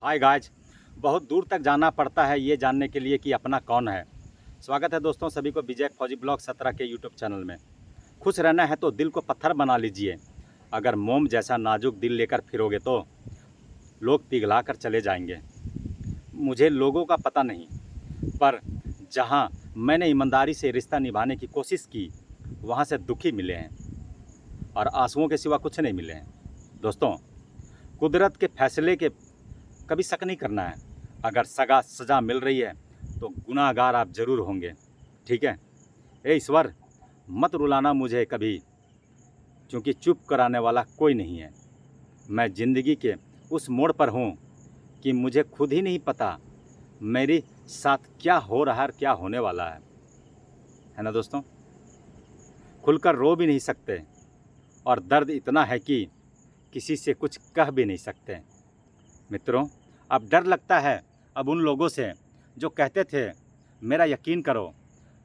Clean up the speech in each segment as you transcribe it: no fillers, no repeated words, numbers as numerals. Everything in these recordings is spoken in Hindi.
Hi guys. बहुत दूर तक जाना पड़ता है ये जानने के लिए कि अपना कौन है। स्वागत है दोस्तों सभी को विजय फौजी ब्लॉग 17 के यूट्यूब चैनल में। खुश रहना है तो दिल को पत्थर बना लीजिए। अगर मोम जैसा नाजुक दिल लेकर फिरोगे तो लोग पिघला कर चले जाएंगे। मुझे लोगों का पता नहीं, पर जहाँ मैंने ईमानदारी से रिश्ता निभाने की कोशिश की वहाँ से दुखी मिले हैं और आंसुओं के सिवा कुछ नहीं मिले हैं। दोस्तों, कुदरत के फैसले के कभी शक नहीं करना है। अगर सज़ा मिल रही है तो गुनाहगार आप ज़रूर होंगे। ठीक है। ए ईश्वर, मत रुलाना मुझे कभी, क्योंकि चुप कराने वाला कोई नहीं है। मैं ज़िंदगी के उस मोड़ पर हूँ कि मुझे खुद ही नहीं पता मेरे साथ क्या हो रहा है और क्या होने वाला है ना दोस्तों। खुलकर रो भी नहीं सकते और दर्द इतना है कि किसी से कुछ कह भी नहीं सकते। मित्रों, अब डर लगता है अब उन लोगों से जो कहते थे मेरा यकीन करो,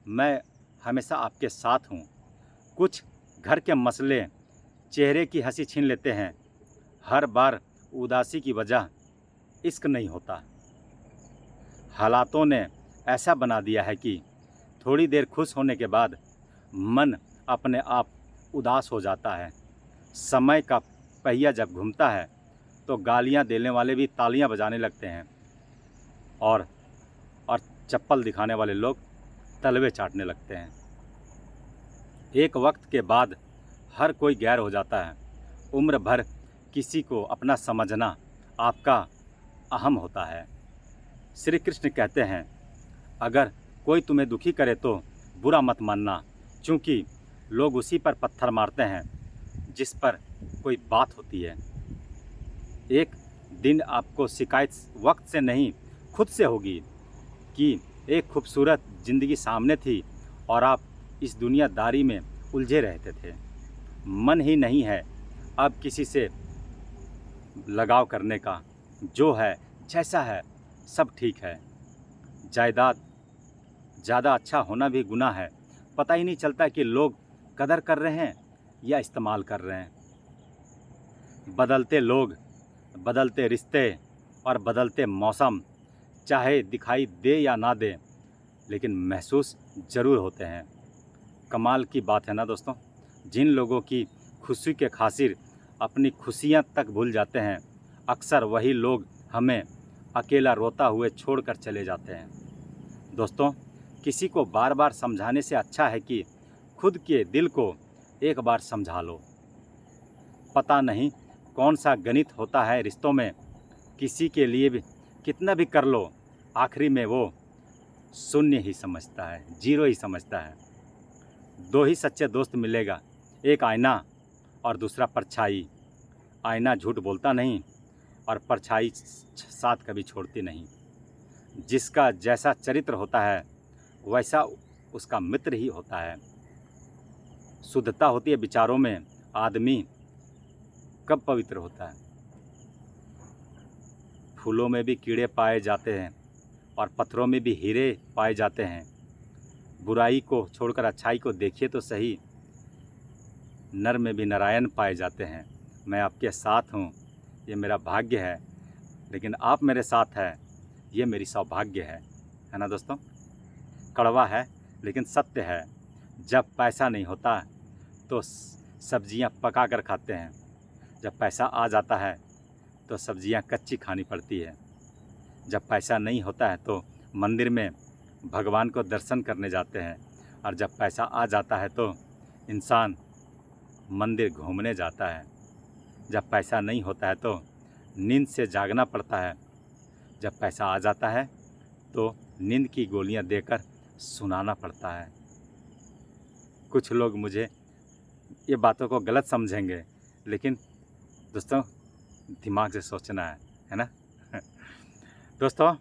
मैं हमेशा आपके साथ हूँ। कुछ घर के मसले चेहरे की हंसी छीन लेते हैं। हर बार उदासी की वजह इश्क नहीं होता। हालातों ने ऐसा बना दिया है कि थोड़ी देर खुश होने के बाद मन अपने आप उदास हो जाता है। समय का पहिया जब घूमता है तो गालियां देने वाले भी तालियां बजाने लगते हैं और चप्पल दिखाने वाले लोग तलवे चाटने लगते हैं। एक वक्त के बाद हर कोई गैर हो जाता है। उम्र भर किसी को अपना समझना आपका अहम होता है। श्री कृष्ण कहते हैं, अगर कोई तुम्हें दुखी करे तो बुरा मत मानना, क्योंकि लोग उसी पर पत्थर मारते हैं जिस पर कोई बात होती है। एक दिन आपको शिकायत वक्त से नहीं खुद से होगी कि एक खूबसूरत ज़िंदगी सामने थी और आप इस दुनियादारी में उलझे रहते थे। मन ही नहीं है अब किसी से लगाव करने का। जो है जैसा है सब ठीक है। जायदाद ज़्यादा अच्छा होना भी गुनाह है। पता ही नहीं चलता कि लोग कदर कर रहे हैं या इस्तेमाल कर रहे हैं। बदलते लोग, बदलते रिश्ते और बदलते मौसम चाहे दिखाई दे या ना दे, लेकिन महसूस ज़रूर होते हैं। कमाल की बात है ना दोस्तों, जिन लोगों की खुशी के खातिर अपनी खुशियां तक भूल जाते हैं, अक्सर वही लोग हमें अकेला रोता हुए छोड़कर चले जाते हैं। दोस्तों, किसी को बार बार समझाने से अच्छा है कि खुद के दिल को एक बार समझा लो। पता नहीं कौन सा गणित होता है रिश्तों में, किसी के लिए भी कितना भी कर लो, आखिरी में वो शून्य ही समझता है, जीरो ही समझता है। दो ही सच्चे दोस्त मिलेगा, एक आईना और दूसरा परछाई। आईना झूठ बोलता नहीं और परछाई साथ कभी छोड़ती नहीं। जिसका जैसा चरित्र होता है वैसा उसका मित्र ही होता है। शुद्धता होती है विचारों में, आदमी कब पवित्र होता है। फूलों में भी कीड़े पाए जाते हैं और पत्थरों में भी हीरे पाए जाते हैं। बुराई को छोड़कर अच्छाई को देखिए तो सही, नर में भी नारायण पाए जाते हैं। मैं आपके साथ हूँ, ये मेरा भाग्य है, लेकिन आप मेरे साथ हैं, ये मेरी सौभाग्य है ना दोस्तों। कड़वा है लेकिन सत्य है। जब पैसा नहीं होता तो सब्जियां पका कर खाते हैं, जब पैसा आ जाता है तो सब्जियां कच्ची खानी पड़ती है। जब पैसा नहीं होता है तो मंदिर में भगवान को दर्शन करने जाते हैं, और जब पैसा आ जाता है तो इंसान मंदिर घूमने जाता है। जब पैसा नहीं होता है तो नींद से जागना पड़ता है। जब पैसा आ जाता है तो नींद की गोलियां देकर सुनाना पड़ता है। कुछ लोग मुझे ये बातों को गलत समझेंगे, लेकिन दोस्तों दिमाग से सोचना है ना। दोस्तों,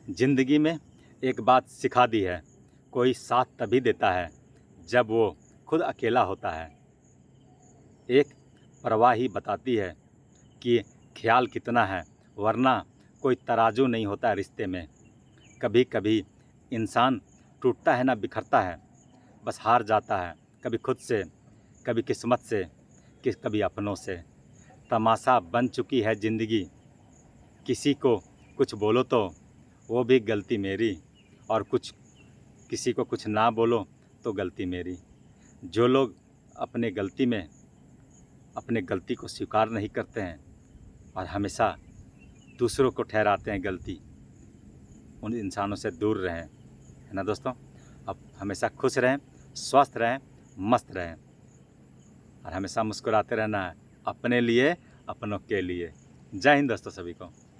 ज़िंदगी में एक बात सिखा दी है, कोई साथ तभी देता है जब वो खुद अकेला होता है। एक परवाह ही बताती है कि ख्याल कितना है, वरना कोई तराजू नहीं होता रिश्ते में। कभी कभी इंसान टूटता है ना बिखरता है, बस हार जाता है, कभी खुद से, कभी किस्मत से, कभी अपनों से। तमाशा बन चुकी है ज़िंदगी। किसी को कुछ बोलो तो वो भी गलती मेरी, और किसी को कुछ ना बोलो तो गलती मेरी। जो लोग अपने गलती को स्वीकार नहीं करते हैं और हमेशा दूसरों को ठहराते हैं गलती, उन इंसानों से दूर रहें, है ना दोस्तों। अब हमेशा खुश रहें, स्वस्थ रहें, मस्त रहें, और हमेशा मुस्कुराते रहना है, अपने लिए, अपनों के लिए। जय हिंद दोस्तों सभी को।